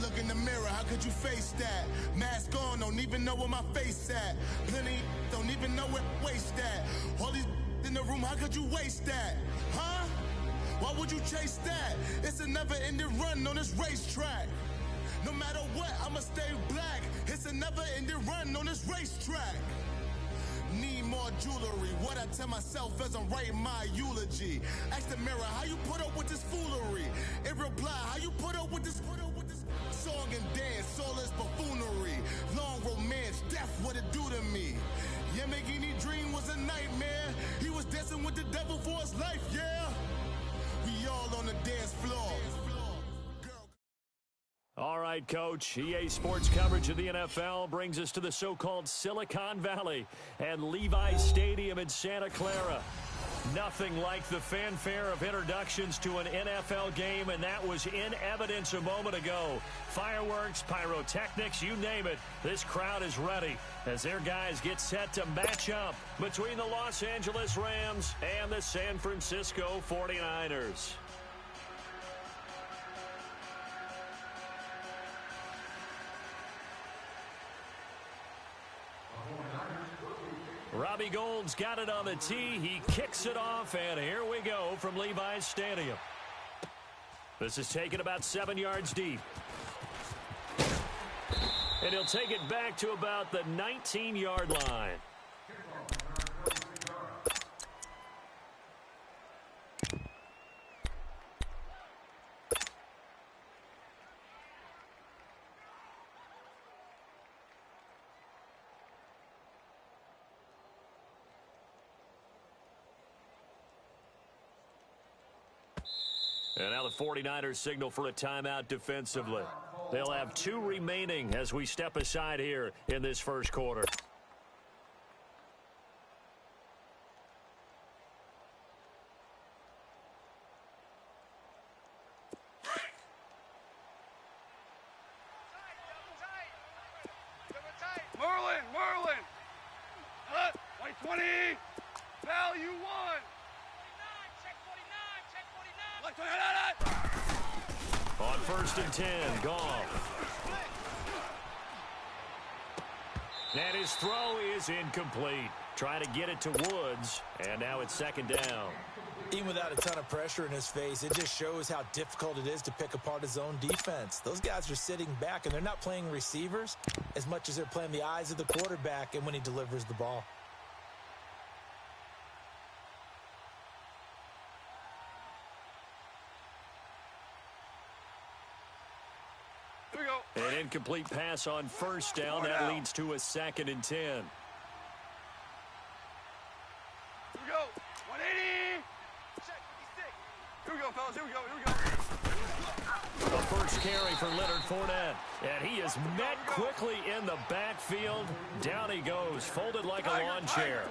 look in the mirror, how could you face that? Mask on, don't even know where my face at. Plenty don't even know where waist at. All these in the room, how could you waste that? Huh? Why would you chase that? It's a never-ending run on this racetrack. No matter what, I'ma stay black. It's a never-ending run on this racetrack. Need more jewelry. What I tell myself as I'm writing my eulogy. Ask the mirror, how you put up with this foolery? In reply, how you put up with this song and dance, soulless buffoonery. Long romance, death, what it do to me? Yeah, making me dream was a nightmare. He was dancing with the devil for his life, yeah. We all on the dance floor. All right, Coach. EA Sports coverage of the NFL brings us to the so-called Silicon Valley and Levi's Stadium in Santa Clara. Nothing like the fanfare of introductions to an NFL game, and that was in evidence a moment ago. Fireworks, pyrotechnics, you name it. This crowd is ready as their guys get set to match up between the Los Angeles Rams and the San Francisco 49ers. Robbie Gould's got it on the tee. He kicks it off, and here we go from Levi's Stadium. This is taken about 7 yards deep. And he'll take it back to about the 19-yard line. And now the 49ers signal for a timeout defensively. They'll have 2 remaining as we step aside here in this first quarter. Merlin! Hut, 20, value 1. On 1st and 10, Goff. And his throw is incomplete. Trying to get it to Woods, and now it's 2nd down. Even without a ton of pressure in his face, it just shows how difficult it is to pick apart his own defense. Those guys are sitting back, and they're not playing receivers as much as they're playing the eyes of the quarterback and when he delivers the ball. An incomplete pass on 1st down. That leads to a 2nd and 10. Here we go. 180. Check 56. Here we go, fellas. Here we go. The first carry for Leonard Fournette. And he is met quickly in the backfield. Down he goes, folded like a lawn chair.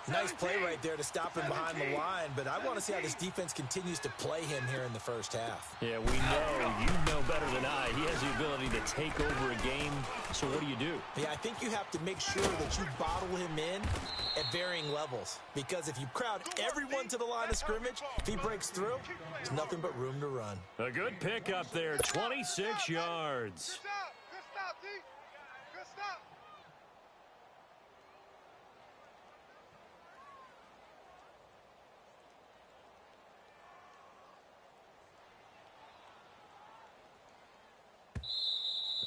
Nice play right there to stop him behind the line, but I want to see how this defense continues to play him here in the first half. Yeah, we know. You know better than I. He has the ability to take over a game. So what do? Yeah, I think you have to make sure that you bottle him in at varying levels, because if you crowd everyone to the line of scrimmage, if he breaks through, there's nothing but room to run. A good pick up there, 26 yards. Good stop, D. Good stop.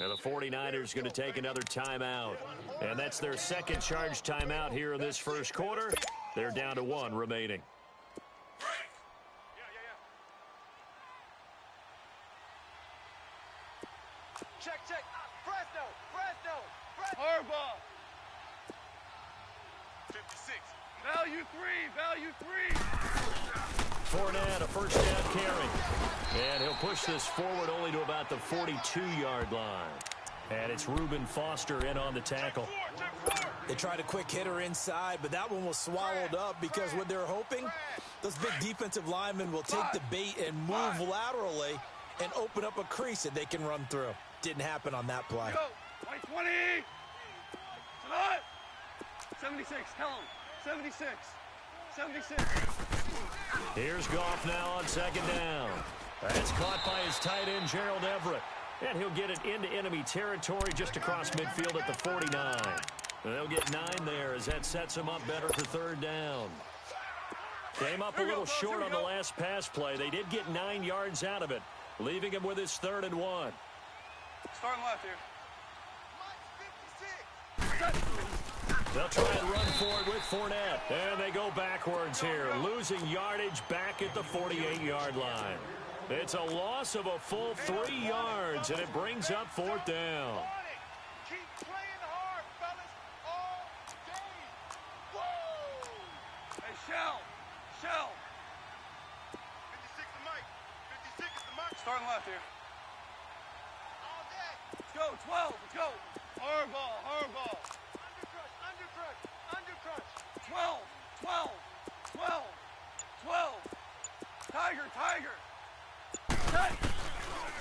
And the 49ers going to take another timeout. And that's their 2nd charge timeout here in this first quarter. They're down to 1 remaining. Check. Fresno. Harbaugh. 56. Value 3. Fournette, a 1st down carry. And he'll push this forward only to about the 42-yard line. And it's Reuben Foster in on the tackle. They tried a quick hitter inside, but that one was swallowed up because what they're hoping, those big defensive linemen will take the bait and move laterally and open up a crease that they can run through. Didn't happen on that play. 20. 76. Tell him. 76. Here's Goff now on 2nd down. That's caught by his tight end, Gerald Everett. And he'll get it into enemy territory just across midfield at the 49. They'll get 9 there as that sets them up better for third down. Came up a little short on the last pass play. They did get 9 yards out of it, leaving him with his 3rd and 1. Starting left here. They'll try and run forward with Fournette. And they go backwards here, losing yardage back at the 48-yard line. It's a loss of a full 3 yards, and it brings up 4th down. Keep playing hard, fellas, all day. Woo! Hey, Shell. 56 the mic. 56 is the mic. Starting left here. All day. Let's go, 12. Let's go. Hard ball. Undercrush. 12. Tiger.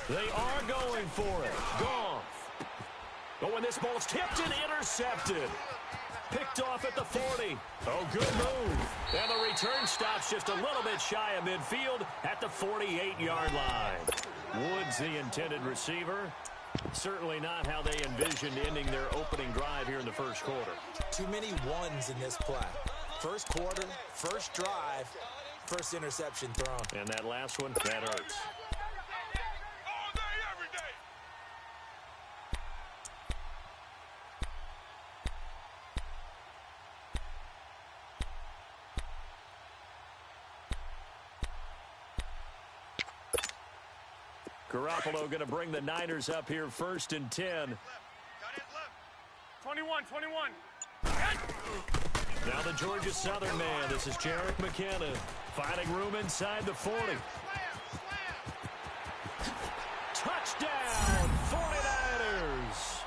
They are going for it. Goff. But when this ball's tipped and intercepted. Picked off at the 40. Oh, good move. And the return stops just a little bit shy of midfield at the 48-yard line. Woods the intended receiver. Certainly not how they envisioned ending their opening drive here in the first quarter. Too many ones in this play. First quarter, first drive, first interception thrown. And that last one, that hurts. All day, every day. Garoppolo going to bring the Niners up here 1st and 10. Got his left. 21. Now the Georgia Southern man. This is Jerick McKinnon finding room inside the 40. Touchdown, 49ers.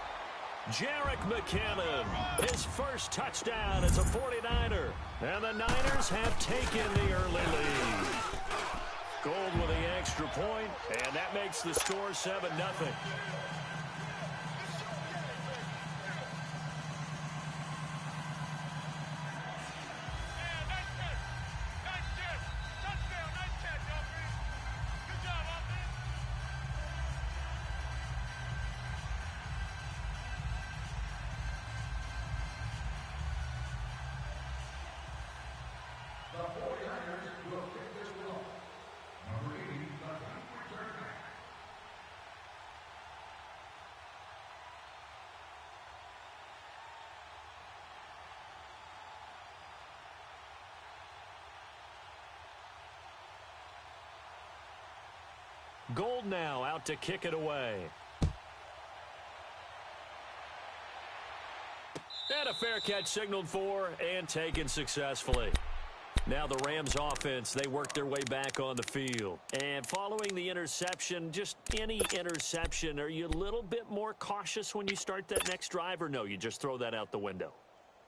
Jerick McKinnon, his first touchdown as a 49er. And the Niners have taken the early lead. Gold with the extra point, and that makes the score 7-0. Gold now out to kick it away. And a fair catch signaled for and taken successfully. Now the Rams offense, they work their way back on the field. And following the interception, just any interception, are you a little bit more cautious when you start that next drive, or no, you just throw that out the window?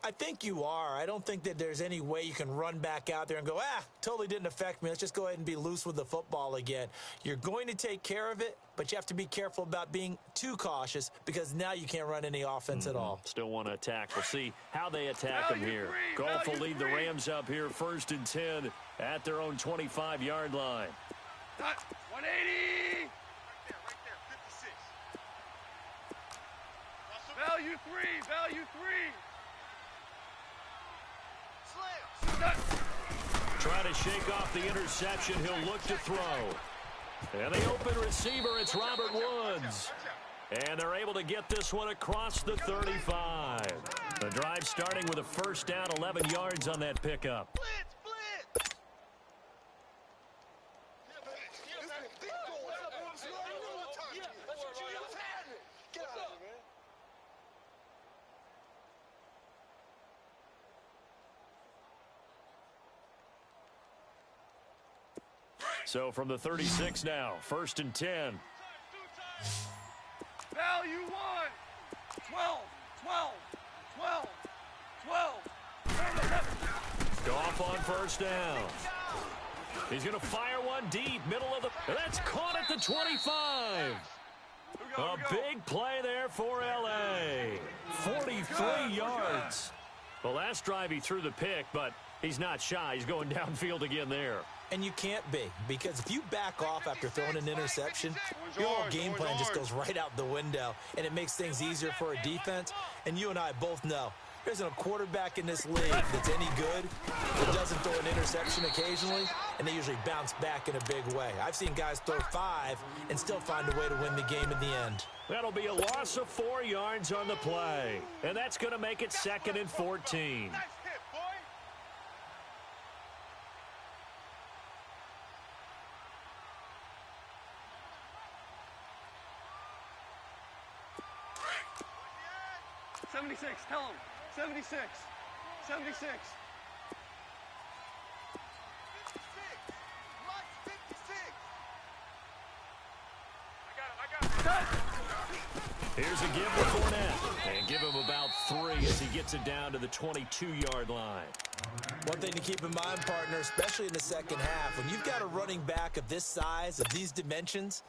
I think you are. I don't think that there's any way you can run back out there and go, totally didn't affect me. Let's just go ahead and be loose with the football again. You're going to take care of it, but you have to be careful about being too cautious because now you can't run any offense at all. Still want to attack. We'll see how they attack them here. Goff will lead the Rams up here 1st and 10 at their own 25-yard line. 180. Right there, 56. Value three. Try to shake off the interception. He'll look to throw. And the open receiver, it's Robert Woods. And they're able to get this one across the 35. The drive starting with a first down, 11 yards on that pickup. Blitz. So from the 36 now, 1st and 10. Value 1. 12. Goff on first down. He's going to fire one deep, middle of the... That's caught at the 25. A big play there for L.A. 43 yards. The last drive he threw the pick, but He's not shy. He's going downfield again there. And you can't be, because if you back off after throwing an interception, your whole game plan just goes right out the window, and it makes things easier for a defense. And you and I both know there isn't a quarterback in this league that's any good that doesn't throw an interception occasionally, and they usually bounce back in a big way. I've seen guys throw 5 and still find a way to win the game in the end. That'll be a loss of 4 yards on the play, and that's going to make it 2nd and 14. Tell him. 76. 76. I got him. Here's a give to Fournette. And give him about 3 as he gets it down to the 22-yard line. One thing to keep in mind, partner, especially in the second half, when you've got a running back of this size, of these dimensions,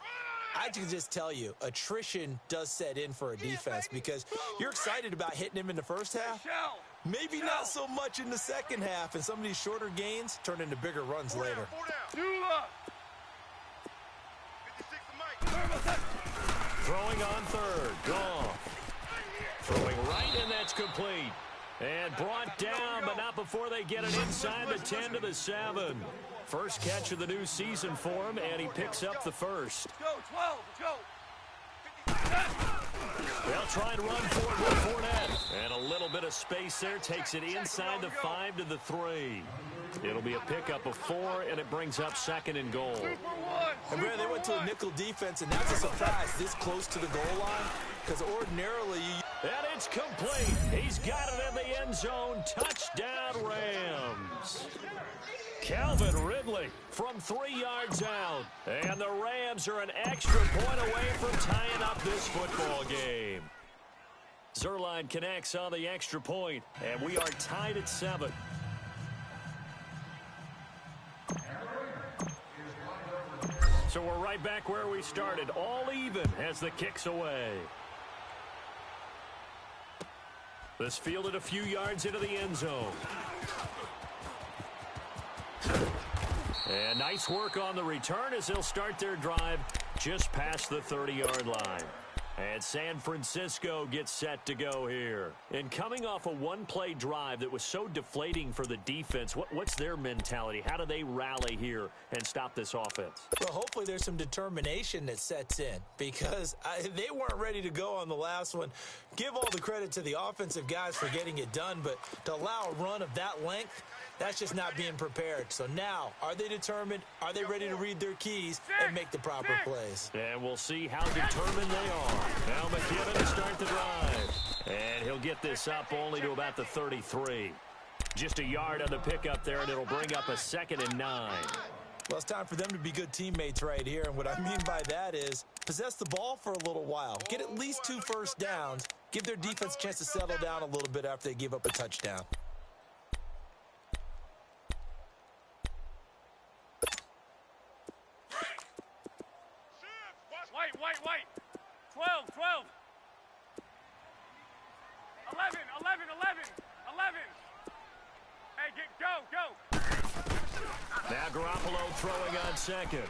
I can just tell you, attrition does set in for a defense because you're excited about hitting him in the first half. Maybe not so much in the second half, and some of these shorter gains turn into bigger runs later. Throwing on 3rd. Goff. Throwing right, and that's complete. And brought down, but not before they get it inside the 10 to the 7. First catch of the new season for him, and he picks up the first. Let's go, 12, let's go. They'll try and run for it with Fournette. And a little bit of space there takes it inside the 5 to the 3. It'll be a pickup of 4, and it brings up 2nd and goal. And Brad, they went to a nickel defense, and that's a surprise this close to the goal line, because ordinarily and it's complete. He's got it in the end zone. Touchdown, Rams. Calvin Ridley from 3 yards out. And the Rams are an extra point away from tying up this football game. Zerline connects on the extra point, and we are tied at 7. So we're right back where we started, all even as the kick's away. This fielded a few yards into the end zone. And nice work on the return as they'll start their drive just past the 30-yard line. And San Francisco gets set to go here. And coming off a one-play drive that was so deflating for the defense, what's their mentality? How do they rally here and stop this offense? Well, hopefully there's some determination that sets in because they weren't ready to go on the last one. Give all the credit to the offensive guys for getting it done, but to allow a run of that length, that's just not being prepared. So now, are they determined? Are they ready to read their keys and make the proper plays? And we'll see how determined they are. Now McKinnon to start the drive. And he'll get this up only to about the 33. Just a yard on the pickup there, and it'll bring up a 2nd and 9. Well, it's time for them to be good teammates right here. And what I mean by that is possess the ball for a little while. Get at least 2 first downs. Give their defense a chance to settle down a little bit after they give up a touchdown. White. 12. 11. Hey, go. Now Garoppolo throwing on 2nd.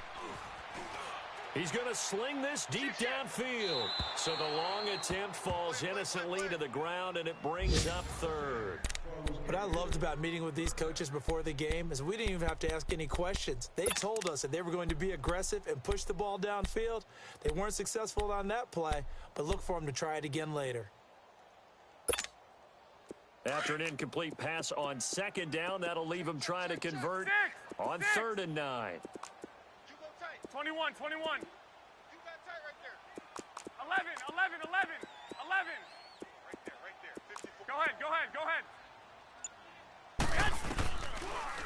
He's going to sling this deep downfield. So the long attempt falls innocently to the ground, and it brings up 3rd. What I loved about meeting with these coaches before the game is we didn't even have to ask any questions. They told us that they were going to be aggressive and push the ball downfield. They weren't successful on that play, but look for them to try it again later. After an incomplete pass on 2nd down, that'll leave him trying to convert on 3rd and 9. 21. You got tight right there. 11. Right there. 54. Go ahead.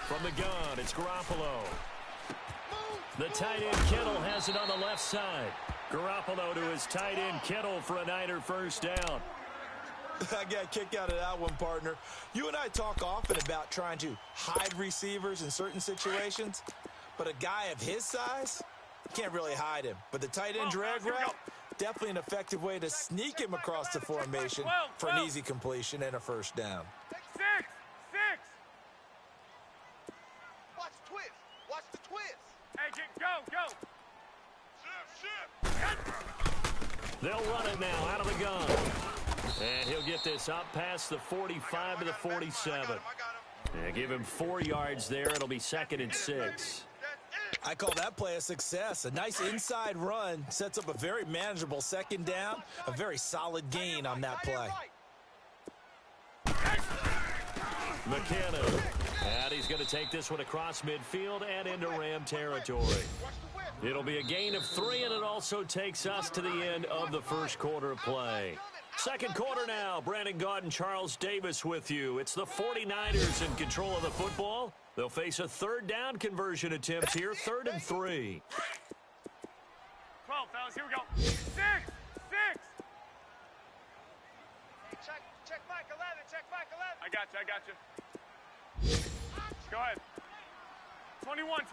From the gun, it's Garoppolo. The tight end Kittle has it on the left side. Garoppolo to his tight end Kittle for a Niner first down. I got a kick out of that one, partner. You and I talk often about trying to hide receivers in certain situations, but a guy of his size, you can't really hide him. But the tight end drag route, definitely an effective way to sneak him across the formation for an easy completion and a first down. 6. run it now out of the gun. And he'll get this up past the 45 to the 47. Yeah, give him 4 yards there. It'll be 2nd and 6. I call that play a success. A nice inside run sets up a very manageable 2nd down. A very solid gain on that play. McKinnon. And he's going to take this one across midfield and into Ram territory. It'll be a gain of 3, and it also takes us to the end of the first quarter of play. Second quarter now. Brandon Gaudin, Charles Davis with you. It's the 49ers in control of the football. They'll face a 3rd down conversion attempt here, 3rd and 3. 12, fellas, here we go. 6. Check Mike 11, check Mike 11. I got you. Go ahead. 21.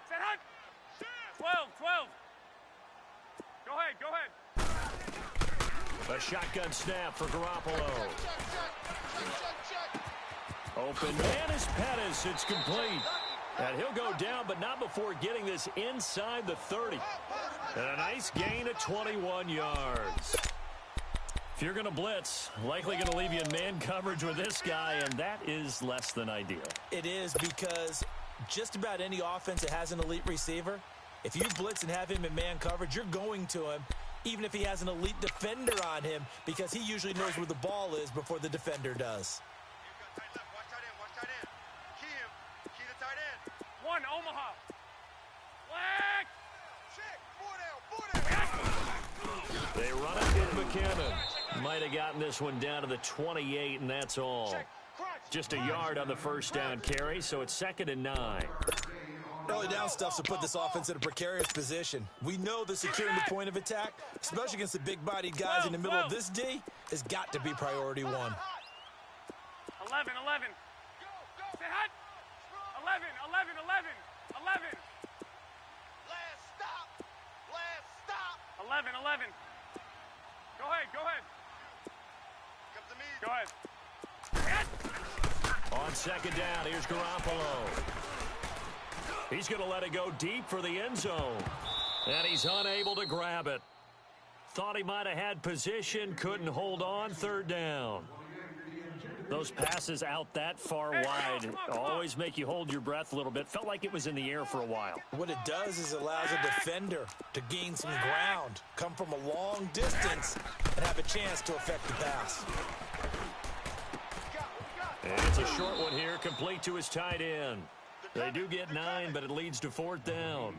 Set hunt. 12. Go ahead. A shotgun snap for Garoppolo. Check. Open man is Pettis. It's complete. And he'll go down, but not before getting this inside the 30. And a nice gain of 21 yards. If you're going to blitz, likely going to leave you in man coverage with this guy, and that is less than ideal. It is, because just about any offense that has an elite receiver, if you blitz and have him in man coverage, you're going to him, even if he has an elite defender on him, because he usually knows where the ball is before the defender does. Watch tight end. Key to tight end. 1, Omaha. Flag. Check. 4 down. They run it with McKinnon. Might have gotten this one down to the 28, and that's all. Just a yard on the first down carry, so it's 2nd and 9. Early down stuff's to put this offense in a precarious position. We know that securing the point of attack, especially against the big-bodied guys in the middle of this D, has got to be priority 1. 11. Say hot. 11. Last stop. 11. Go ahead. Come to me. Go ahead. On 2nd down, here's Garoppolo. He's going to let it go deep for the end zone. And he's unable to grab it. Thought he might have had position, couldn't hold on, 3rd down. Those passes out that far wide always make you hold your breath a little bit. Felt like it was in the air for a while. What it does is it allows a defender to gain some ground, come from a long distance, and have a chance to affect the pass. And it's a short one here, complete to his tight end. They do get 9, but it leads to 4th down.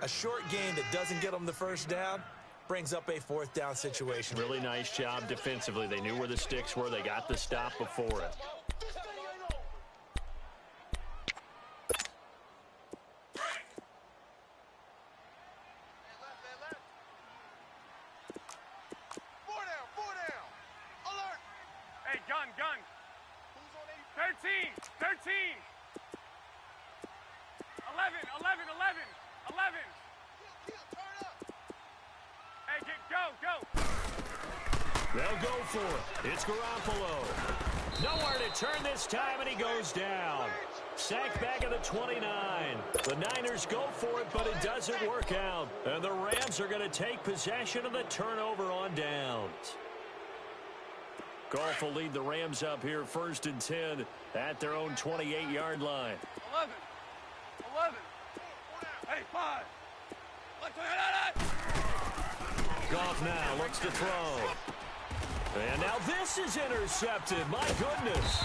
A short gain that doesn't get them the first down brings up a 4th down situation. Really nice job defensively. They knew where the sticks were. They got the stop before it. Four down. Alert. Hey, gun. Who's on 13. 11. Turn up. Hey, go. They'll go for it. It's Garoppolo. Nowhere to turn this time, and he goes down. Sacked back at the 29. The Niners go for it, but it doesn't work out. And the Rams are going to take possession of the turnover on downs. Goff will lead the Rams up here 1st and 10 at their own 28-yard line. 11. Hey, 5. Goff now looks to throw. And now this is intercepted. My goodness.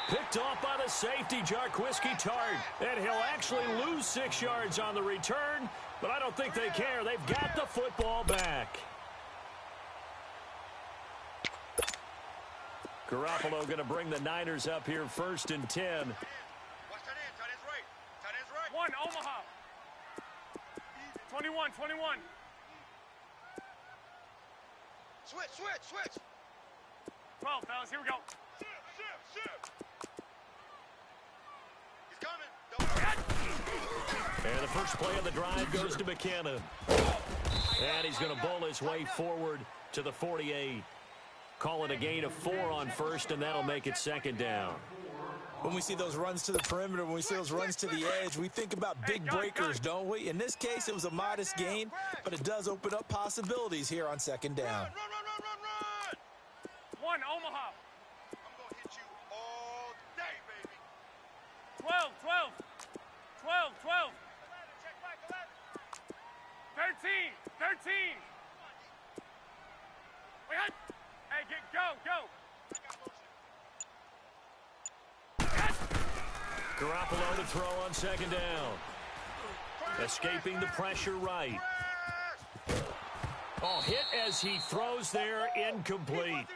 Picked off by the safety, Jarquiski Tart. And he'll actually lose 6 yards on the return, but I don't think they care. They've got the football back. Garoppolo going to bring the Niners up here 1st and 10. Watch tight end. Tight end's right. 1, Omaha. 21. Switch. 12, fellas, here we go. Shift. He's coming. And the first play of the drive goes to McKinnon. And he's going to bowl his way forward to the 48. Call it a gain of 4 on 1st, and that'll make it 2nd down. When we see those runs to the perimeter, when we see those runs to the edge, we think about big breakers, don't we? In this case, it was a modest gain, but it does open up possibilities here on second down. Run. One, Omaha. I'm going to hit you all day, baby. 12. 13. Wait, hey, go. Garoppolo to throw on second down. Escaping the pressure right. Oh, hit as he throws there, incomplete.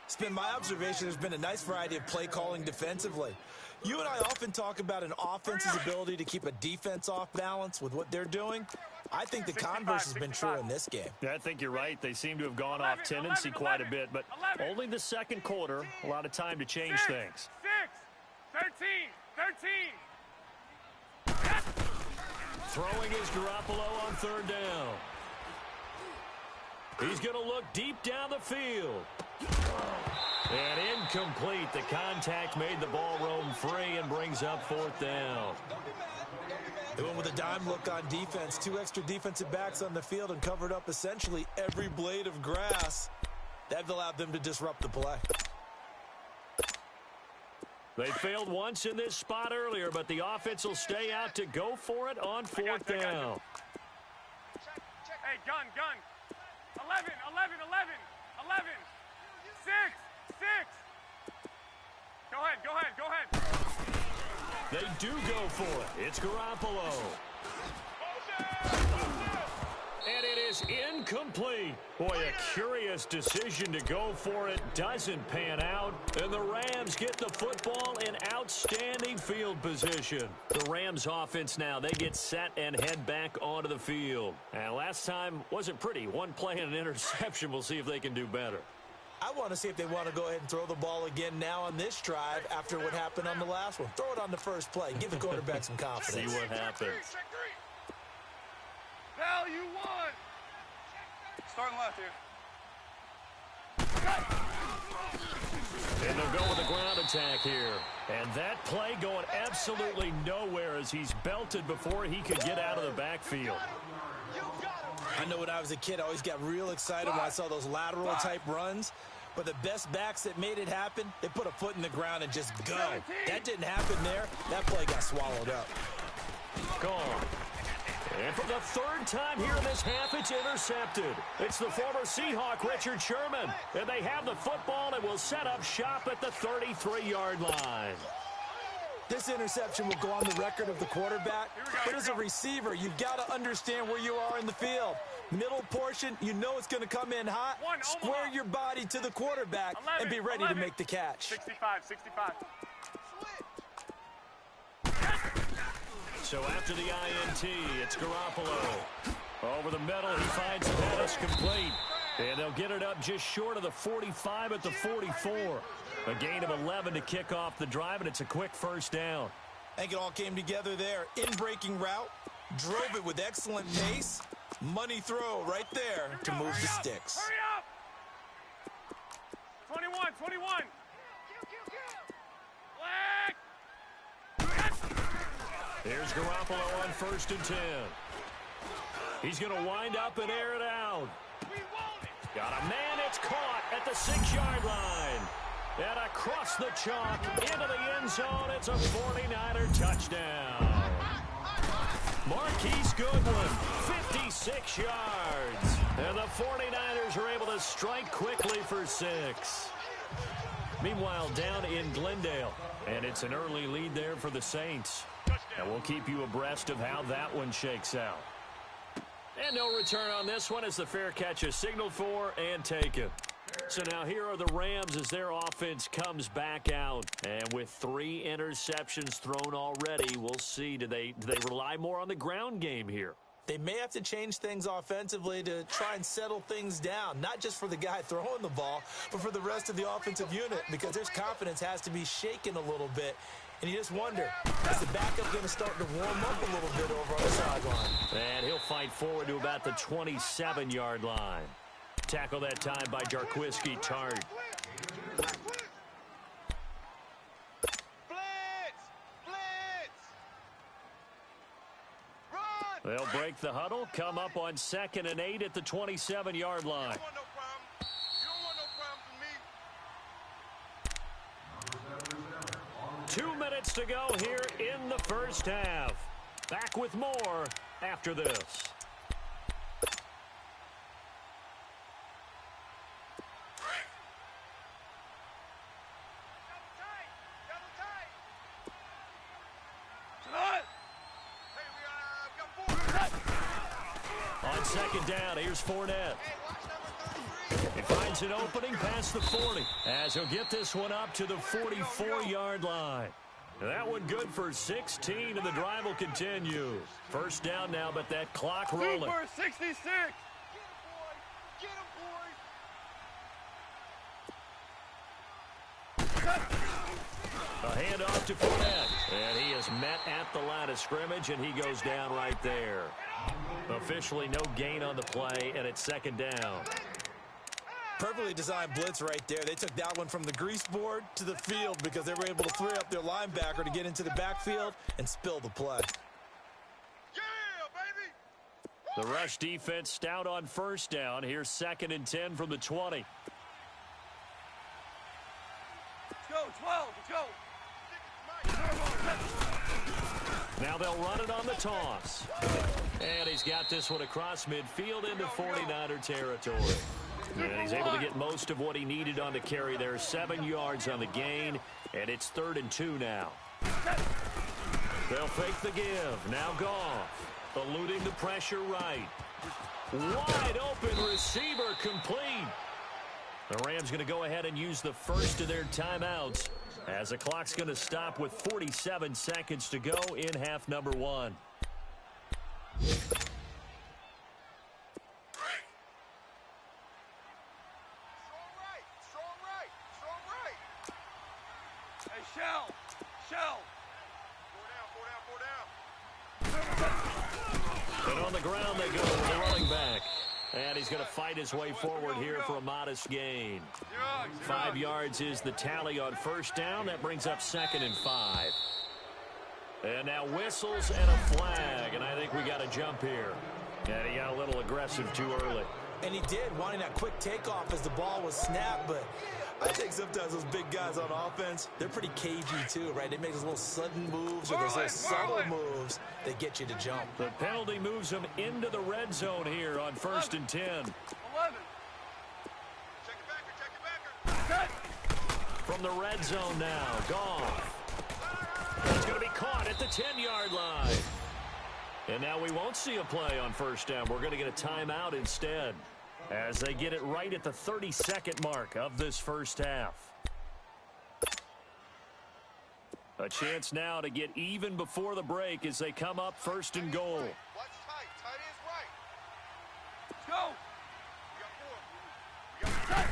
It's been my observation there's been a nice variety of play calling defensively. You and I often talk about an offense's ability to keep a defense off balance with what they're doing. I think the converse has been true in this game. I think you're right. They seem to have gone off tendency quite a bit, but only the second quarter. A lot of time to change things. 13. Throwing is Garoppolo on third down. He's going to look deep down the field. And incomplete. The contact made the ball roam free and brings up fourth down. They went with a dime look on defense. 2 extra defensive backs on the field and covered up essentially every blade of grass. That allowed them to disrupt the play. They failed once in this spot earlier, but the offense will stay out to go for it on fourth down. Hey, gun. 11. 6. Go ahead. They do go for it. It's Garoppolo. And it is incomplete. Boy, a curious decision to go for it. Doesn't pan out. And the Rams get the football in outstanding field position. The Rams offense now, they get set and head back onto the field. And last time wasn't pretty. One play and an interception. We'll see if they can do better. I want to see if they want to go ahead and throw the ball again now on this drive after what happened on the last one. Throw it on the first play. Give the quarterback some confidence. See what happens. Value 1. Starting left here. And they'll go with a ground attack here. And that play going absolutely nowhere as he's belted before he could get out of the backfield. I know when I was a kid, I always got real excited when I saw those lateral-type runs. But the best backs that made it happen, they put a foot in the ground and just go. That didn't happen there. That play got swallowed up. Gone. And for the third time here in this half, it's intercepted. It's the former Seahawk, Richard Sherman. And they have the football and will set up shop at the 33-yard line. This interception will go on the record of the quarterback. But as a receiver, you've got to understand where you are in the field. Middle portion, you know it's going to come in hot. Square your body to the quarterback and be ready to make the catch. 65. So after the INT, it's Garoppolo. Over the middle, he finds Pettis complete. And they'll get it up just short of the 45 at the 44. A gain of 11 to kick off the drive, and it's a quick first down. I think it all came together there. In-breaking route, drove it with excellent pace. Money throw right there to move the sticks. Hurry up! 21. Here's Garoppolo on 1st and 10. He's going to wind up and air it out. Got a man, it's caught at the 6-yard line. And across the chalk, into the end zone, it's a 49er touchdown. Marquise Goodwin, 56 yards. And the 49ers are able to strike quickly for 6. Meanwhile, down in Glendale, and it's an early lead there for the Saints. And we'll keep you abreast of how that one shakes out. And no return on this one as the fair catch is signaled for and taken. So now here are the Rams as their offense comes back out. And with 3 interceptions thrown already, we'll see. Do they rely more on the ground game here? They may have to change things offensively to try and settle things down, not just for the guy throwing the ball, but for the rest of the offensive unit, because their confidence has to be shaken a little bit. And you just wonder, is the backup going to start to warm up a little bit over on the sideline? And he'll fight forward to about the 27-yard line. Tackle that time by Jarquiski Tart. break the huddle, come up on 2nd and 8 at the 27-yard line. You don't want no problem. You don't want no problems with me. 2 minutes to go here in the first half. Back with more after this. On 2nd down, here's Fournette. He finds an opening past the 40 as he'll get this one up to the 44-yard line. That one good for 16, and the drive will continue. First down now, but that clock rolling. Super 66. Get him, boys. A handoff to Fournette, and he is met at the line of scrimmage, and he goes down right there. Officially no gain on the play, and it's 2nd down. Perfectly designed blitz right there. They took that one from the grease board to the field because they were able to free up their linebacker to get into the backfield and spill the play. Yeah, baby. The rush defense stout on first down. Here's 2nd and 10 from the 20. Let's go, 12. Let's go. Now they'll run it on the toss. And he's got this one across midfield into 49er territory. And he's able to get most of what he needed on the carry there. 7 yards on the gain, and it's 3rd and 2 now. They'll fake the give. Now Goff, eluding the pressure right. Wide open receiver complete. The Rams going to go ahead and use the first of their timeouts as the clock's going to stop with 47 seconds to go in half number 1. Shell. 4 down. And on the ground they go with the running back. And he's going to fight his way forward here for a modest gain. 5 yards is the tally on first down. That brings up 2nd and 5. And now whistles and a flag. And I think we got a jump here. And he got a little aggressive too early. And he did, wanting that quick takeoff as the ball was snapped, but I think sometimes those big guys on offense, they're pretty cagey too, right? They make those little sudden moves or those little subtle moves that get you to jump. The penalty moves them into the red zone here on 1st and 10. 11. Check it backer. From the red zone now, Goff. It's going to be caught at the 10-yard line. And now we won't see a play on first down. We're going to get a timeout instead as they get it right at the 32nd mark of this first half. A chance now to get even before the break as they come up 1st and goal. Watch tight. Tight is right. Let's go. We got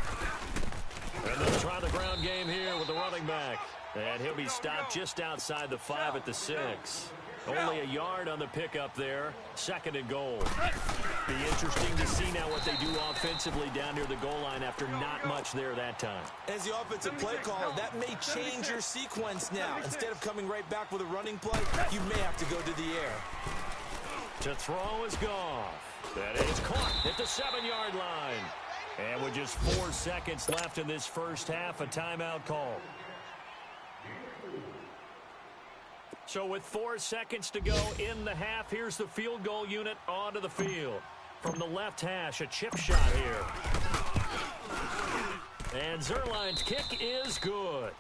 4. And they'll try the ground game here with the running back. And he'll be stopped just outside the 5 at the 6. Only a yard on the pickup there. 2nd and goal. Be interesting to see now what they do offensively down near the goal line after not much there that time. As the offensive play caller, that may change your sequence now. Instead of coming right back with a running play, you may have to go to the air. To throw is Goff. That is caught at the 7-yard line. And with just 4 seconds left in this first half, a timeout call. So with 4 seconds to go in the half, here's the field goal unit onto the field. From the left hash, a chip shot here. And Zerline's kick is good.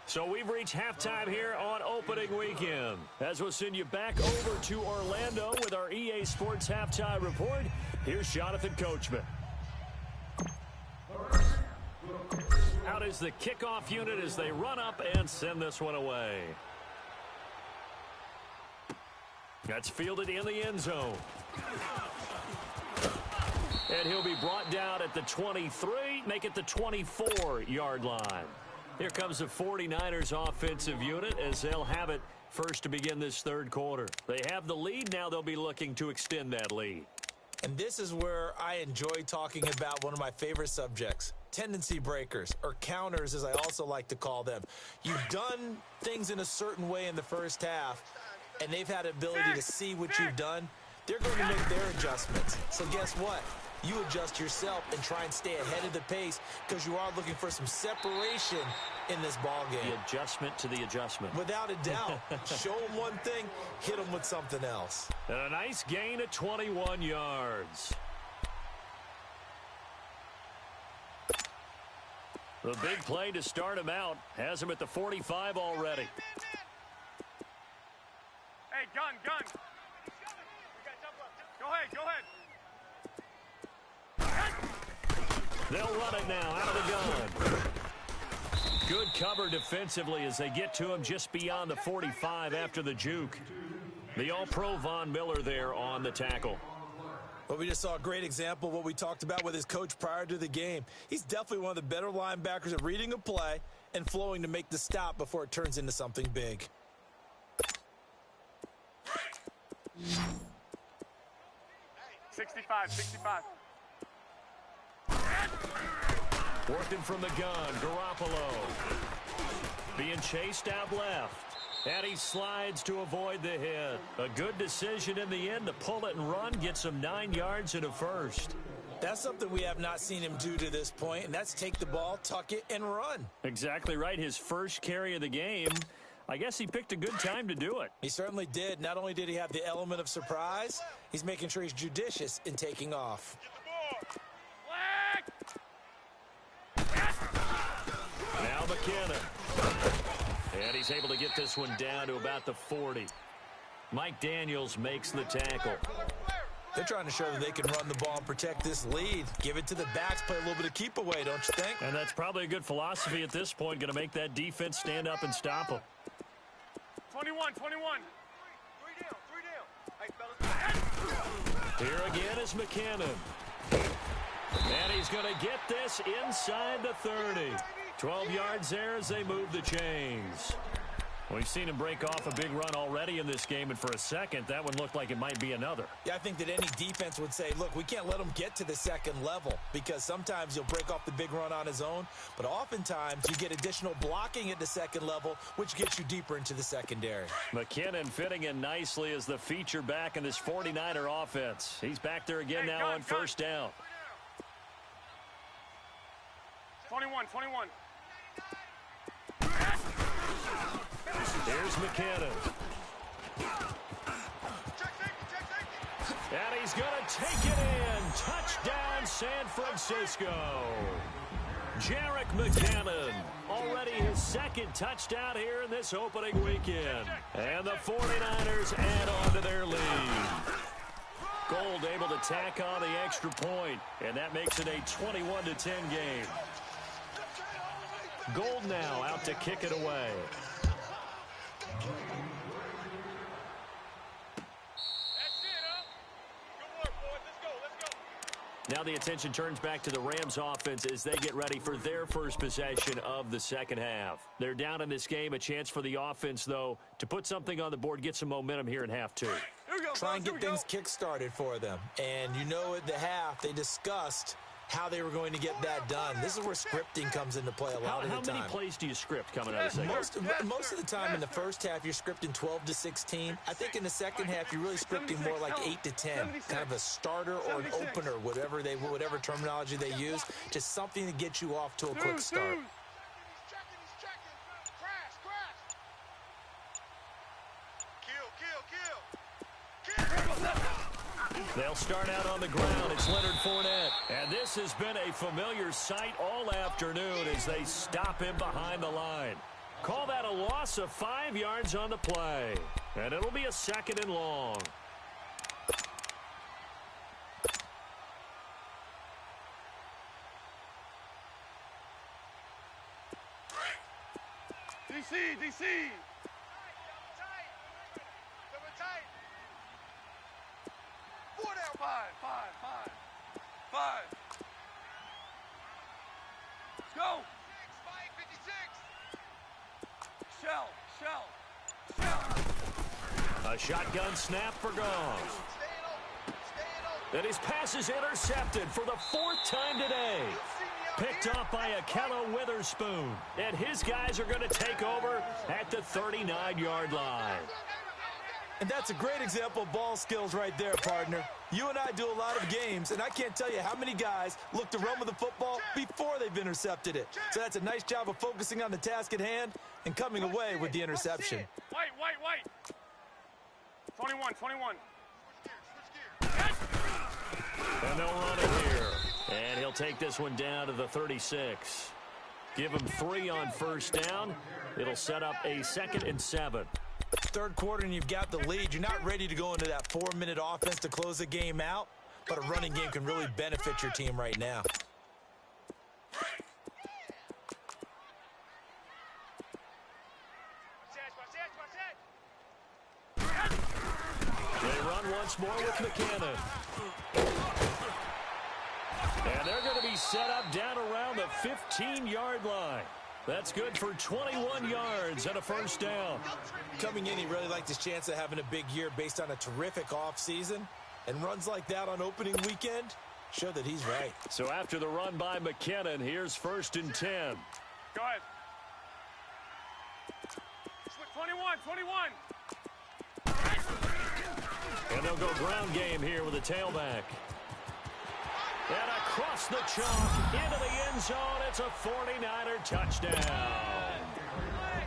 So we've reached halftime here on opening weekend. As we'll send you back over to Orlando with our EA Sports Halftime Report, here's Jonathan Coachman. Out is the kickoff unit as they run up and send this one away. That's fielded in the end zone. And he'll be brought down at the 23, make it the 24-yard line. Here comes the 49ers offensive unit as they'll have it first to begin this third quarter. They have the lead. Now they'll be looking to extend that lead. And this is where I enjoy talking about one of my favorite subjects, tendency breakers, or counters as I also like to call them. You've done things in a certain way in the first half, and they've had ability to see what you've done. they're going to make their adjustments. So guess what? You adjust yourself and try and stay ahead of the pace because you are looking for some separation in this ball game. The adjustment to the adjustment. Without a doubt. Show them one thing, hit them with something else. And a nice gain of 21 yards. The big play to start him out has him at the 45 already. Hey, gun. Go ahead. They'll run it now out of the gun. Good cover defensively as they get to him just beyond the 45 after the juke. The All-Pro Von Miller there on the tackle. Well, we just saw a great example of what we talked about with his coach prior to the game. He's definitely one of the better linebackers at reading a play and flowing to make the stop before it turns into something big. Hey, 65. Working from the gun, Garoppolo. Being chased out left. And he slides to avoid the hit. A good decision in the end to pull it and run, get some 9 yards and a first. That's something we have not seen him do to this point, and that's take the ball, tuck it, and run. Exactly right. His first carry of the game. I guess he picked a good time to do it. He certainly did. Not only did he have the element of surprise, he's making sure he's judicious in taking off. Now McKinnon. And he's able to get this one down to about the 40. Mike Daniels makes the tackle. They're trying to show that they can run the ball and protect this lead. Give it to the backs, play a little bit of keep away, don't you think? And that's probably a good philosophy at this point. Going to make that defense stand up and stop them. 21. Here again is McKinnon. And he's going to get this inside the 30. 12 yards there as they move the chains. We've seen him break off a big run already in this game, and for a second, that one looked like it might be another. Yeah, I think that any defense would say, look, we can't let him get to the second level because sometimes he'll break off the big run on his own, but oftentimes you get additional blocking at the second level, which gets you deeper into the secondary. McKinnon fitting in nicely as the feature back in this 49er offense. He's back there again now on first down. 21. Here's McKinnon. And he's going to take it in. Touchdown, San Francisco. Jarek McKinnon, already his second touchdown here in this opening weekend. And the 49ers add on to their lead. Gold able to tack on the extra point, and that makes it a 21-10 game. Gold now out to kick it away. Now the attention turns back to the Rams offense as they get ready for their first possession of the second half. They're down in this game. A chance for the offense, though, to put something on the board, get some momentum here in half two. Try and get things kick-started for them. And you know at the half they discussed how they were going to get that done. This is where scripting comes into play a lot of the time. How many plays do you script coming out of the second? Most of the time in the first half, you're scripting 12 to 16. I think in the second half, you're really scripting more like 8 to 10. Kind of a starter or an opener, whatever terminology they use. Just something to get you off to a quick start. They'll start out on the ground. It's Leonard Fournette. And this has been a familiar sight all afternoon as they stop him behind the line. Call that a loss of 5 yards on the play. And it'll be a second and long. DC. Five. Go. 6, 5, 56. Shell. A shotgun snap for Goff. And his pass is intercepted for the fourth time today. Picked off by Akello Witherspoon. And his guys are going to take over at the 39-yard line. And that's a great example of ball skills right there, partner. You and I do a lot of games, and I can't tell you how many guys look to run with the football before they've intercepted it. So that's a nice job of focusing on the task at hand and coming away with the interception. White. 21. And they'll run it here. And he'll take this one down to the 36. Give him 3 on first down. It'll set up a 2nd and 7. Third quarter and you've got the lead. You're not ready to go into that 4-minute offense to close the game out, but a running game can really benefit your team right now. They run once more with McKinnon. And they're going to be set up down around the 15-yard line. That's good for 21 yards and a first down. Coming in, he really liked his chance of having a big year based on a terrific offseason. And runs like that on opening weekend show that he's right. So after the run by McKinnon, here's 1st and 10. Go ahead. 21. And they'll go ground game here with a tailback. And across the chalk, into the end zone, it's a 49er touchdown.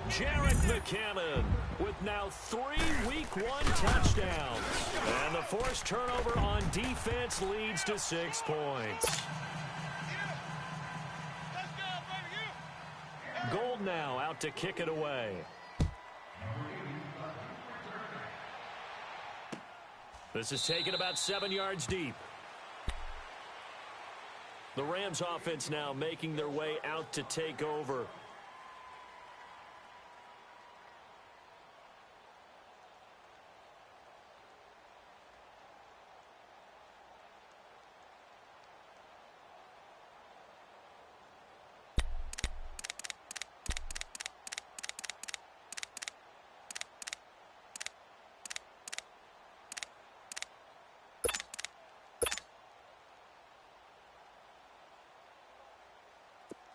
Jarek McKinnon with now 3 Week 1 touchdowns. And the forced turnover on defense leads to 6 points. Gold now out to kick it away. This is taken about 7 yards deep. The Rams offense now making their way out to take over.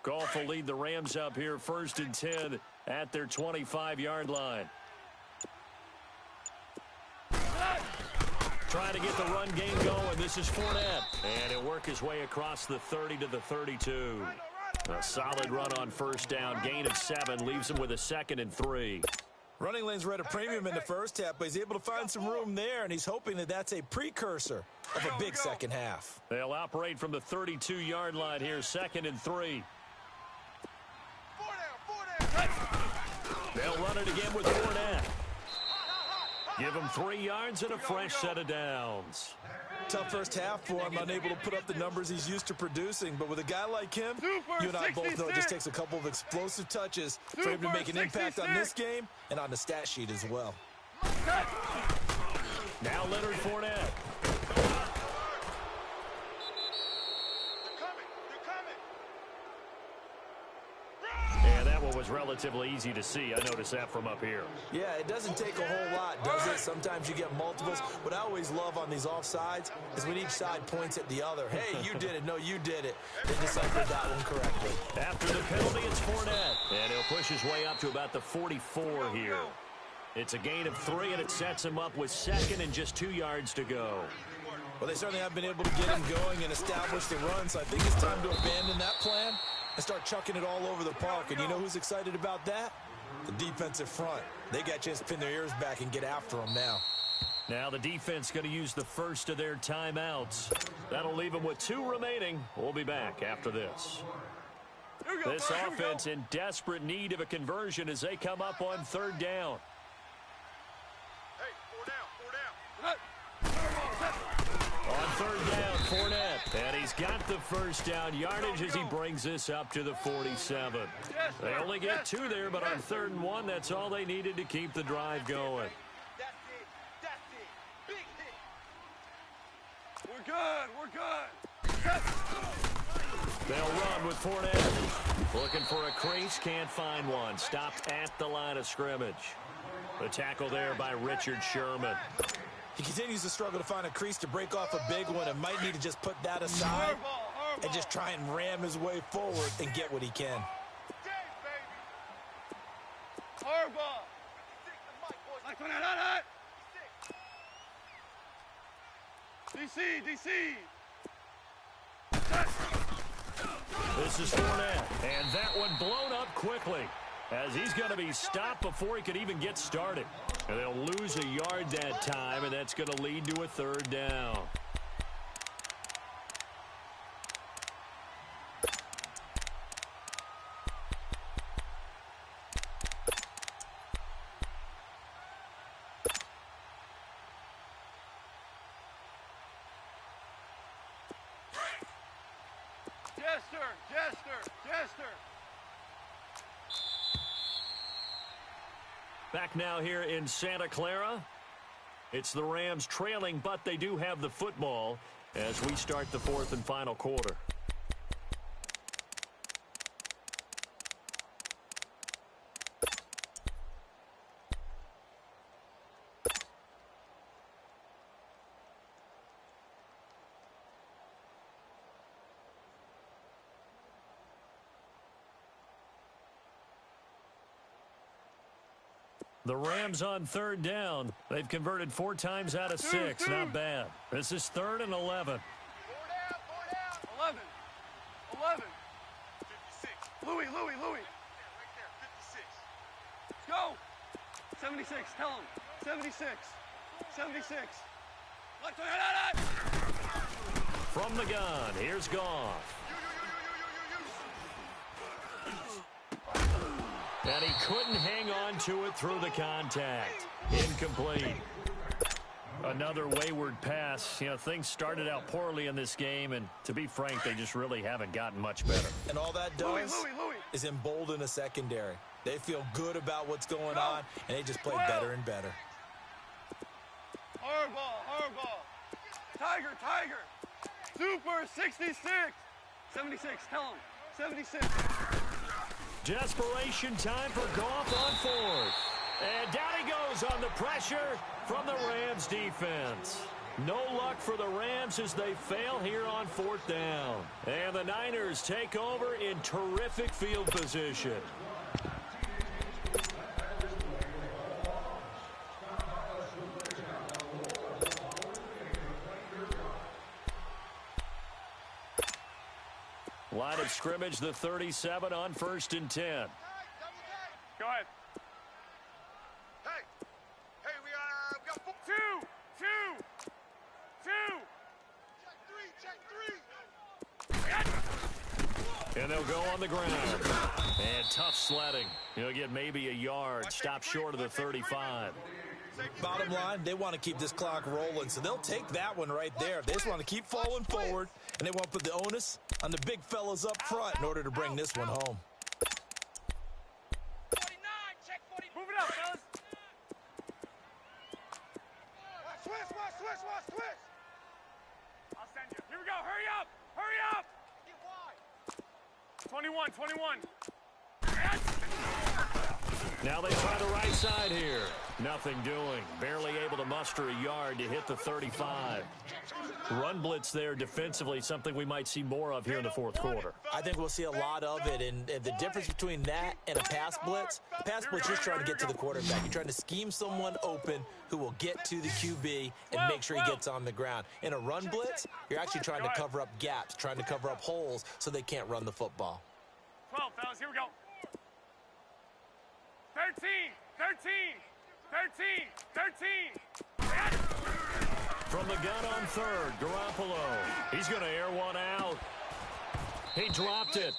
Goff will lead the Rams up here 1st and 10 at their 25-yard line. Trying to get the run game going. This is Fournette. And he'll work his way across the 30 to the 32. A solid run on first down. Gain of 7 leaves him with a 2nd and 3. Running lanes were at a premium in the first half, but he's able to find some room there, and he's hoping that that's a precursor of a big second half. They'll operate from the 32-yard line here, 2nd and 3. They'll run it again with Fournette. Give him 3 yards and a fresh set of downs. Tough first half for him, unable to put up the numbers he's used to producing. But with a guy like him, you and I both know it just takes a couple of explosive touches for him to make an impact on this game and on the stat sheet as well. Now Leonard Fournette. And that one was relatively easy to see. I noticed that from up here. Yeah, it doesn't take a whole lot, does it? Sometimes you get multiples. What I always love on these offsides is when each side points at the other. Hey, you did it. No, you did it. They deciphered that one correctly. After the penalty, it's Fournette. And he'll push his way up to about the 44 here. It's a gain of 3, and it sets him up with 2nd and just 2 yards to go. Well, they certainly have been able to get him going and establish the run, so I think it's time to abandon that plan and start chucking it all over the park. And you know who's excited about that? The defensive front. They got a chance to pin their ears back and get after them now. Now the defense going to use the first of their timeouts. That'll leave them with 2 remaining. We'll be back after this. This offense in desperate need of a conversion as they come up on 3rd down. On 3rd down, Fournette. And he's got the first down yardage as he brings this up to the 47. They only get 2 there, but on 3rd and 1, that's all they needed to keep the drive going. We're good. They'll run with Fournette. Looking for a crease, can't find one. Stopped at the line of scrimmage. The tackle there by Richard Sherman. He continues to struggle to find a crease to break off a big one and might need to just put that aside and just try and ram his way forward and get what he can. DC. This is Fournette, and that one blown up quickly as he's going to be stopped before he could even get started. And they'll lose a yard that time, and that's going to lead to a third down. Jester. Back now here in Santa Clara. It's the Rams trailing, but they do have the football as we start the fourth and final quarter. The Rams on third down. They've converted 4 times out of 6. Not bad. This is 3rd and 11. 4 down. 11. 56. Louis. Right there, 56. Let's go. 76. Tell him. 76. Left side. From the gun, here's Goff. And he couldn't hang on to it through the contact. Incomplete. Another wayward pass. You know, things started out poorly in this game, and to be frank, they just really haven't gotten much better. And all that does is embolden a secondary. They feel good about what's going on, and they just play better and better. Hardball. Tiger. Super 66. 76. Tell him. 76. Desperation time for Goff on fourth. And down he goes on the pressure from the Rams defense. No luck for the Rams as they fail here on 4th down. And the Niners take over in terrific field position. Line of scrimmage, the 37 on 1st and 10. Go ahead. Hey, we got 2. Check 3. And they'll go on the ground. And tough sledding. He'll get maybe a yard. Stop short of the 35. Bottom line, they want to keep this clock rolling, so they'll take that one right there. They just want to keep falling forward, and they want to put the onus on the big fellas up front in order to bring this one home. 49, check 40. Move it up, fellas. Watch twist. I'll send you. Here we go. Hurry up. Get wide. 21. Now they try the right side here. Nothing doing. Barely able to muster a yard to hit the 35. Run blitz there defensively, something we might see more of here in the 4th quarter. I think we'll see a lot of it, and the difference between that and a pass blitz, you're trying to get to the quarterback. You're trying to scheme someone open who will get to the QB and make sure he gets on the ground. In a run blitz, you're actually trying to cover up gaps, trying to cover up holes so they can't run the football. 12, fellas, here we go. 13. From the gun on 3rd, Garoppolo. He's going to air one out. He dropped it.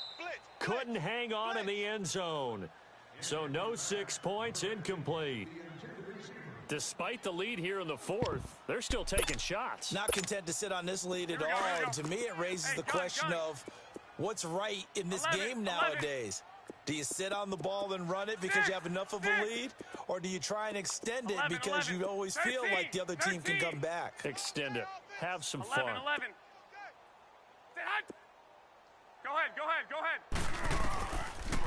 Couldn't hang on in the end zone. So no 6 points, incomplete. Despite the lead here in the 4th, they're still taking shots. Not content to sit on this lead at all. And to me, it raises the question of what's right in this game nowadays. Do you sit on the ball and run it because you have enough of a lead? Or do you try and extend it because you always feel like the other team can come back? Extend it. Have some fun. 11. Go ahead.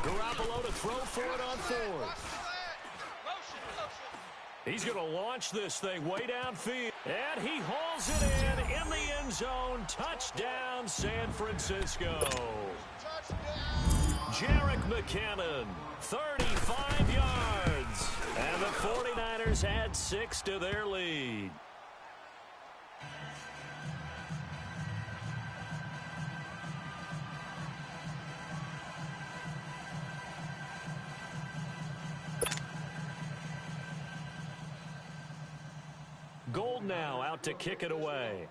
Garoppolo to throw for it on 4th. He's going to launch this thing way downfield. And he hauls it in the end zone. Touchdown, San Francisco. Jerick McKinnon, 35 yards. And the 49ers add 6 to their lead. now out to kick it away.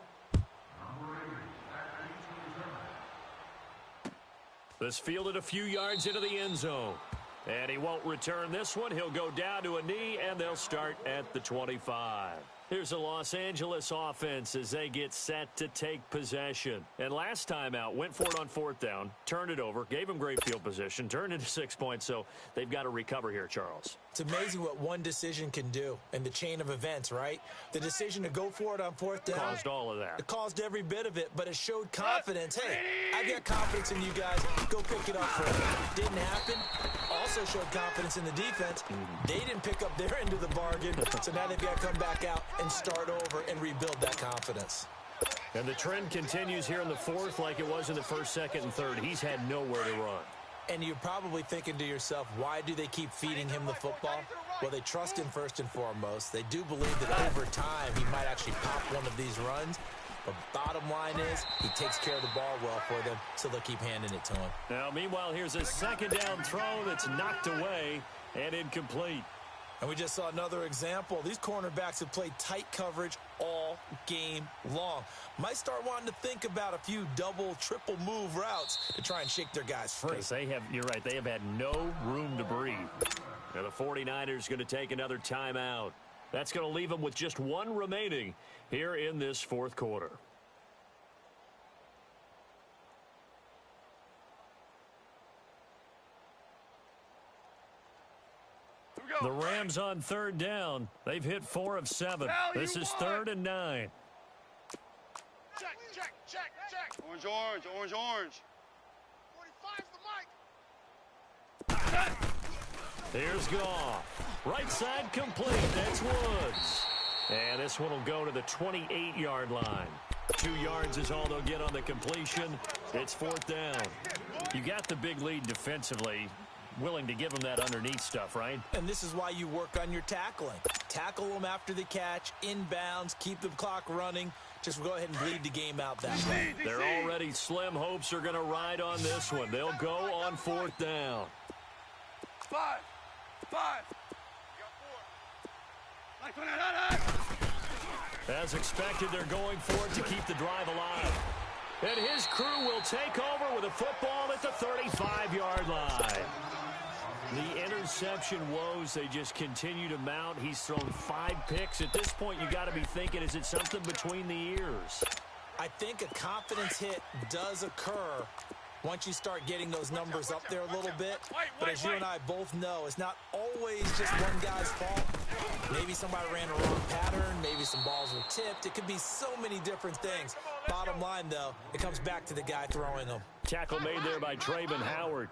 This fielded a few yards into the end zone. And he won't return this one. He'll go down to a knee, and they'll start at the 25. Here's the Los Angeles offense as they get set to take possession. And last time out, went for it on fourth down, turned it over, gave him great field position, turned into 6 points, so they've got to recover here, Charles. It's amazing what one decision can do in the chain of events, right? The decision to go for it on fourth down. Caused all of that. It caused every bit of it, but it showed confidence. Hey, I've got confidence in you guys. Go pick it up for me. Didn't happen. Also showed confidence in the defense. They didn't pick up their end of the bargain, so now they've got to come back out and start over and rebuild that confidence. And the trend continues here in the fourth like it was in the first, second, and third. He's had nowhere to run. And you're probably thinking to yourself, why do they keep feeding him the football? Well, they trust him first and foremost. They do believe that over time he might actually pop one of these runs. But bottom line is he takes care of the ball well for them, so they'll keep handing it to him. Now, meanwhile, here's a second down throw that's knocked away and incomplete. And we just saw another example. These cornerbacks have played tight coverage all game long. Might start wanting to think about a few double, triple move routes to try and shake their guys free. Because you're right, they have had no room to breathe. Now the 49ers going to take another timeout. That's going to leave them with just one remaining here in this fourth quarter. The Rams on third down. They've hit 4 of 7. This is 3rd and 9. Check. Orange. 45's the mic. Here's Goff. Right side complete. That's Woods. And this one will go to the 28-yard line. 2 yards is all they'll get on the completion. It's 4th down. You got the big lead defensively. Willing to give them that underneath stuff, right? And this is why you work on your tackling. Tackle them after the catch, inbounds, keep the clock running. Just go ahead and bleed the game out that way. They're already slim hopes are going to ride on this one. They'll go on 4th down. 5. As expected, they're going for it to keep the drive alive. And his crew will take over with a football at the 35-yard line. The interception woes, they just continue to mount. He's thrown 5 picks. At this point, you got to be thinking, is it something between the ears? I think a confidence hit does occur once you start getting those numbers up there a little bit. But as you and I both know, it's not always just one guy's fault. Maybe somebody ran a wrong pattern. Maybe some balls were tipped. It could be so many different things. Bottom line, though, it comes back to the guy throwing them. Tackle made there by Trayvon Howard.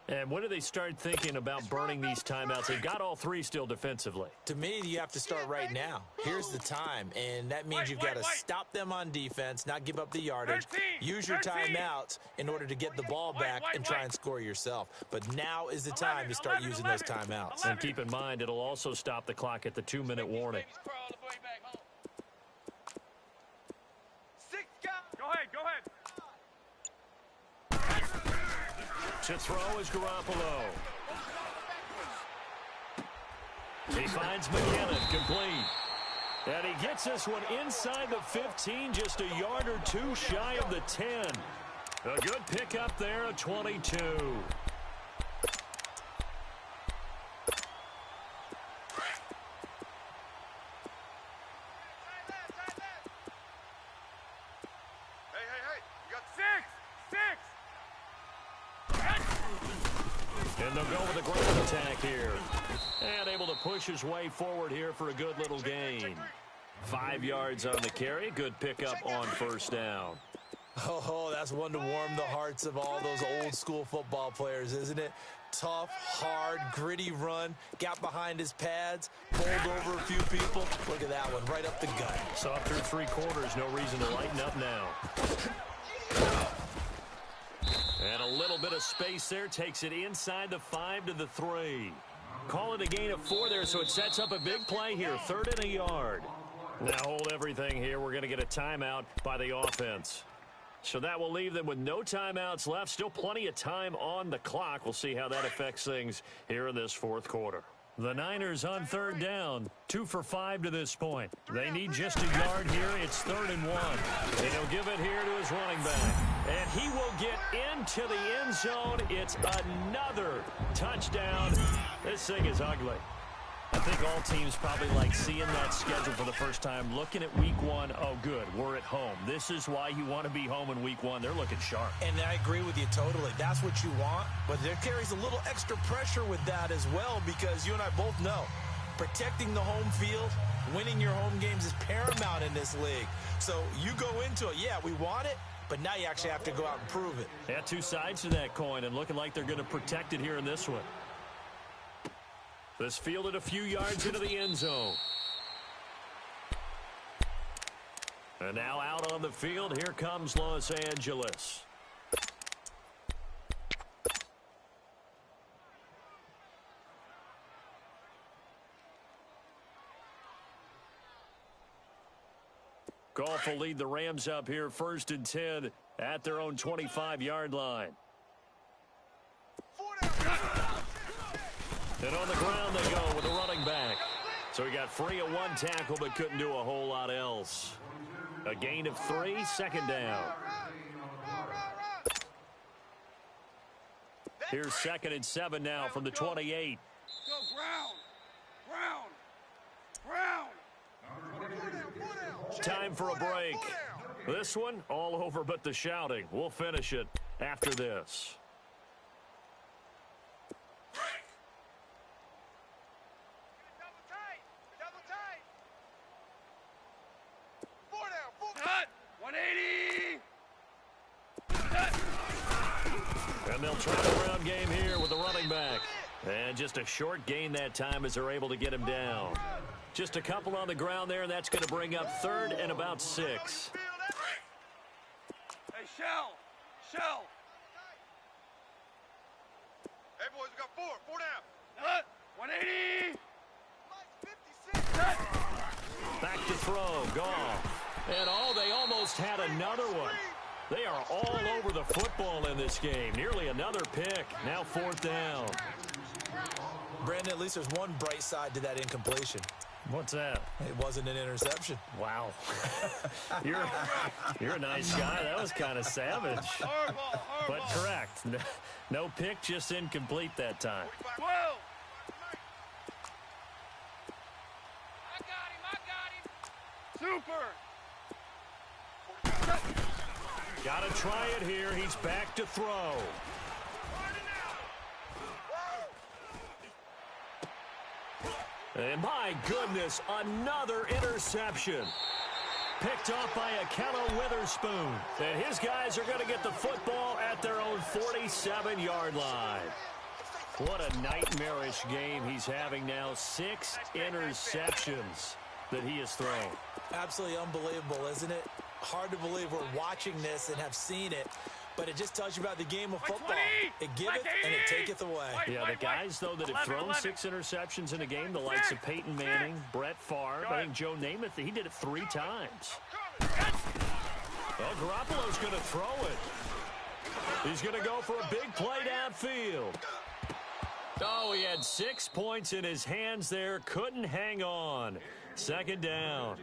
And when do they start thinking about burning these timeouts? They've got all 3 still defensively. To me, you have to start right now. Here's the time, and that means you've got to stop them on defense, not give up the yardage. Use your timeouts in order to get the ball back and try and score yourself. But now is the time to start using those timeouts. And keep in mind, it'll also stop the clock at the 2-minute warning. Go ahead. To throw is Garoppolo. He finds McKinnon, complete. And he gets this one inside the 15, just a yard or 2 shy of the 10. A good pickup there, a 22. You got 6. And they'll go with a ground attack here. And able to push his way forward here for a good little gain. 5 yards on the carry. Good pickup on 1st down. Oh, that's one to warm the hearts of all those old school football players, isn't it? Tough, hard, gritty run. Got behind his pads. Bowled over a few people. Look at that one, right up the gut. So up through 3 quarters, no reason to lighten up now. And a little bit of space there. Takes it inside the 5 to the 3. Call it a gain of 4 there, so it sets up a big play here. 3rd and a yard. Now hold everything here. We're going to get a timeout by the offense. So that will leave them with no timeouts left. Still plenty of time on the clock. We'll see how that affects things here in this 4th quarter. The Niners on third down, 2 for 5 to this point. They need just a yard here. It's 3rd and 1. And he'll give it here to his running back. And he will get into the end zone. It's another touchdown. This thing is ugly. I think all teams probably like seeing that schedule for the first time, looking at week 1. Oh, good, we're at home. This is why you want to be home in week 1. They're looking sharp. And I agree with you totally. That's what you want, but there carries a little extra pressure with that as well, because you and I both know protecting the home field, winning your home games is paramount in this league. So you go into it, yeah, we want it, but now you actually have to go out and prove it. Yeah, two sides to that coin, and looking like they're going to protect it here in this one. This fielded a few yards into the end zone. And now out on the field, here comes Los Angeles. Goff will lead the Rams up here, 1st and 10 at their own 25-yard line. And on the ground they go with a running back. So he got free of 1 tackle but couldn't do a whole lot else. A gain of 3, 2nd down. Here's 2nd and 7 now from the 28. Go ground. Time for a break. This one all over but the shouting. We'll finish it after this. And they'll try the ground game here with the running back. And just a short gain that time as they're able to get him down. Just a couple on the ground there, and that's going to bring up 3rd and about 6. Hey, Shell. Hey, boys, we got 4 down. 180. Back to throw, Goff. And they almost had another one. They are all over the football in this game. Nearly another pick. Now 4th down. Brandon, at least there's one bright side to that incompletion. What's that? It wasn't an interception. Wow. You're a nice guy. That was kind of savage. Horrible. But correct. No pick, just incomplete that time. Whoa. I got him. Super. Got to try it here. He's back to throw. And my goodness, another interception. Picked off by Akello Witherspoon. And his guys are going to get the football at their own 47-yard line. What a nightmarish game he's having now. 6 interceptions that he has thrown. Absolutely unbelievable, isn't it? Hard to believe we're watching this and have seen it, but it just tells you about the game of football. It giveth and it taketh away. Yeah, the guys, though, that have thrown 6 interceptions in a game, the likes of Peyton Manning, Brett Favre, I think Joe Namath, he did it 3 times. Well, Garoppolo's going to throw it. He's going to go for a big play downfield. Oh, he had 6 points in his hands there, couldn't hang on. 2nd down.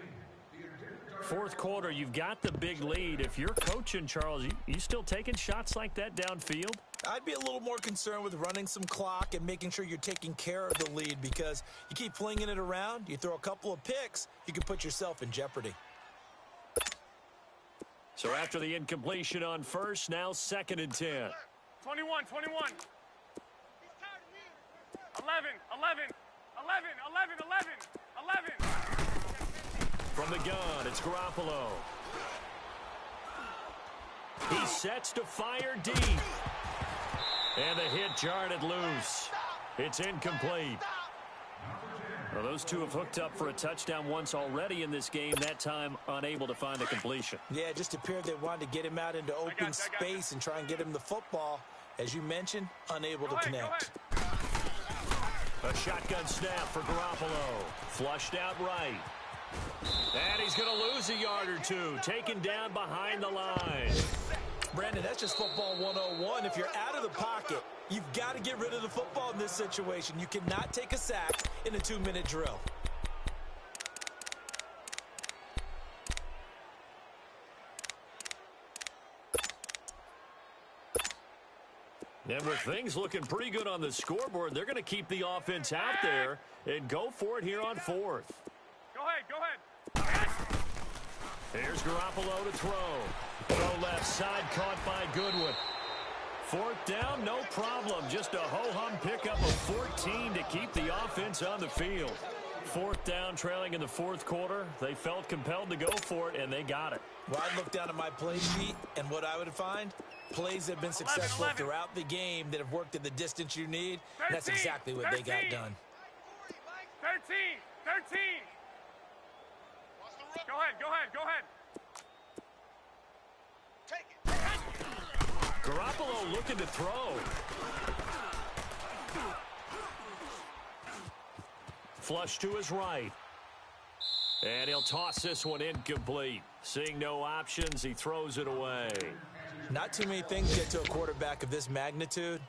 4th quarter, you've got the big lead. If you're coaching, Charles, you still taking shots like that downfield? I'd be a little more concerned with running some clock and making sure you're taking care of the lead, because you keep flinging it around, you throw a couple of picks, you can put yourself in jeopardy. So after the incompletion on 1st, now 2nd and 10. 21. 11. From the gun, it's Garoppolo. He sets to fire deep. And the hit jarred it loose. It's incomplete. Well, those two have hooked up for a touchdown once already in this game, that time unable to find the completion. Yeah, it just appeared they wanted to get him out into open space and try and get him the football. As you mentioned, unable to connect. A shotgun snap for Garoppolo. Flushed out right. And he's going to lose a yard or 2, taken down behind the line. Brandon, that's just football 101. If you're out of the pocket, You've got to get rid of the football in this situation. You cannot take a sack in a 2-minute drill. And with things looking pretty good on the scoreboard, they're going to keep the offense out there and go for it here on 4th. Go ahead. Here's Garoppolo to throw. Throw left side, caught by Goodwin. 4th down, no problem. Just a ho-hum pickup of 14 to keep the offense on the field. 4th down, trailing in the 4th quarter. They felt compelled to go for it, and they got it. Well, I'd look down at my play sheet, and what I would find, plays that have been successful throughout the game that have worked at the distance you need. 13, That's exactly what they got done. 13. Go ahead. Take it. Garoppolo looking to throw. Flush to his right. And he'll toss this one incomplete. Seeing no options, he throws it away. Not too many things get to a quarterback of this magnitude,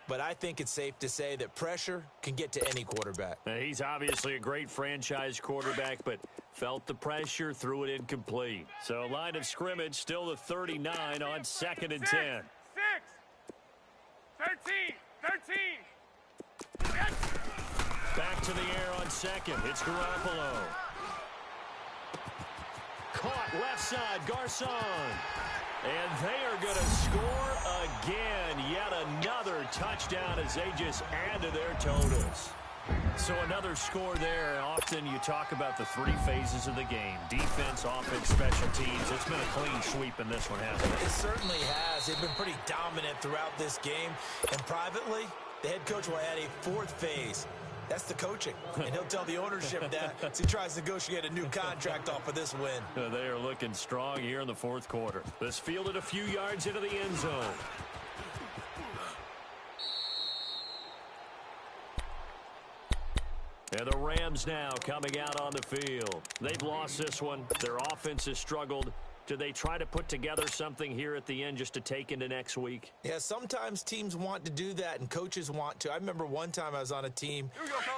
but I think it's safe to say that pressure can get to any quarterback. He's obviously a great franchise quarterback, but felt the pressure, threw it incomplete. So line of scrimmage, still the 39 on 2nd and 10. 6. 13. Yes. Back to the air on 2nd. It's Garoppolo. Caught left side, Garcon. And they are going to score again. Yet another touchdown as they just add to their totals. So another score there. Often you talk about the 3 phases of the game. Defense, offense, special teams. It's been a clean sweep in this one, hasn't it? It certainly has. They've been pretty dominant throughout this game. And privately, the head coach will add a 4th phase. That's the coaching. And he'll tell the ownership that as he tries to negotiate a new contract off of this win. They are looking strong here in the 4th quarter. This fielded a few yards into the end zone. And the Rams now coming out on the field. They've lost this one. Their offense has struggled. Do they try to put together something here at the end just to take into next week? Yeah, sometimes teams want to do that and coaches want to. I remember one time I was on a team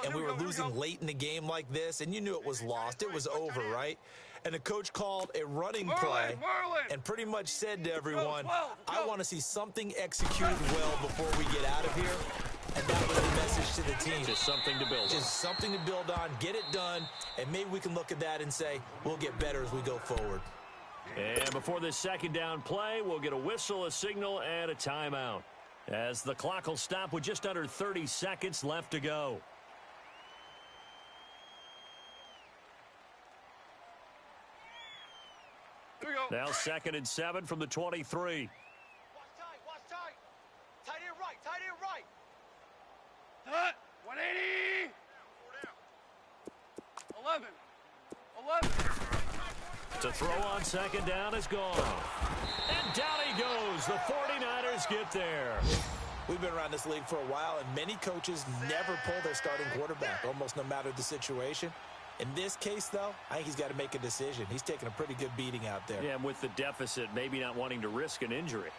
and we were losing late in the game like this, and you knew it was lost. It was over, right? And the coach called a running play and pretty much said to everyone, I want to see something executed well before we get out of here. And that was the message to the team. Just something to build on. Just something to build on, get it done, and maybe we can look at that and say, we'll get better as we go forward. And before this 2nd down play, we'll get a whistle, a signal, and a timeout, as the clock will stop with just under 30 seconds left to go. Here we go. Now 2nd and 7 from the 23. Watch tight. Tight end right. 180. 11. To throw on 2nd down is gone. And down he goes. The 49ers get there. We've been around this league for a while, and many coaches never pull their starting quarterback, almost no matter the situation. In this case, though, I think he's got to make a decision. He's taking a pretty good beating out there. Yeah, and with the deficit, maybe not wanting to risk an injury.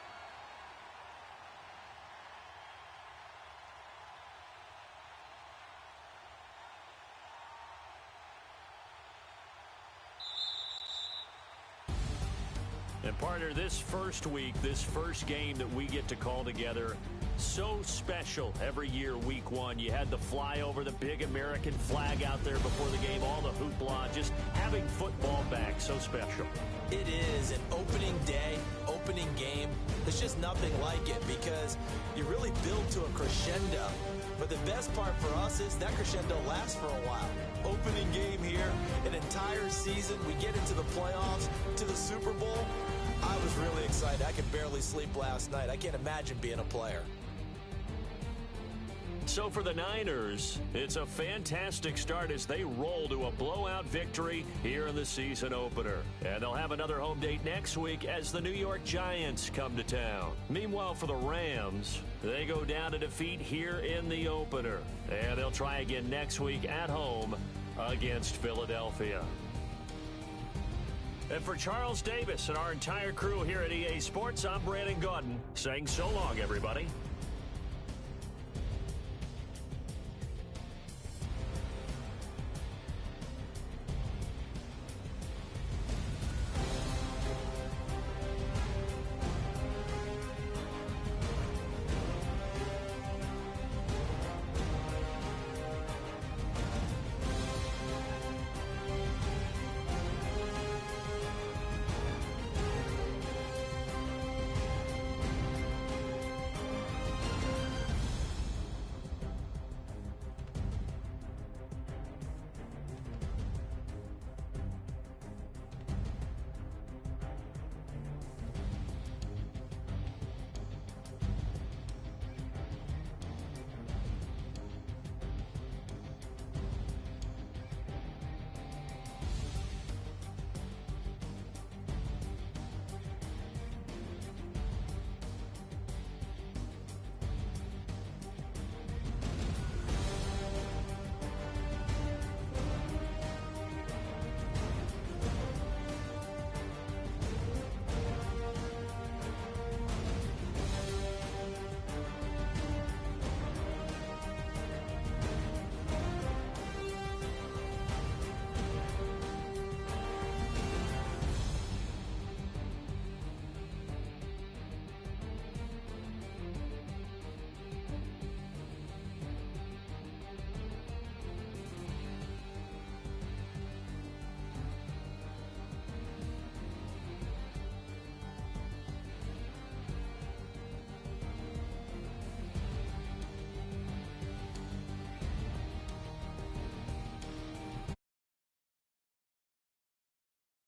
And partner, this first week, this first game that we get to call together, so special every year, week 1. You had the flyover, the big American flag out there before the game, all the hoopla, just having football back, so special. It is an opening day, opening game. There's just nothing like it because you really build to a crescendo. But the best part for us is that crescendo lasts for a while. Opening game here, an entire season. We get into the playoffs, to the Super Bowl. I was really excited. I could barely sleep last night. I can't imagine being a player. So for the Niners, it's a fantastic start as they roll to a blowout victory here in the season opener. And they'll have another home date next week as the New York Giants come to town. Meanwhile, for the Rams, they go down to defeat here in the opener. And they'll try again next week at home against Philadelphia. And for Charles Davis and our entire crew here at EA Sports, I'm Brandon Gaudin saying so long, everybody.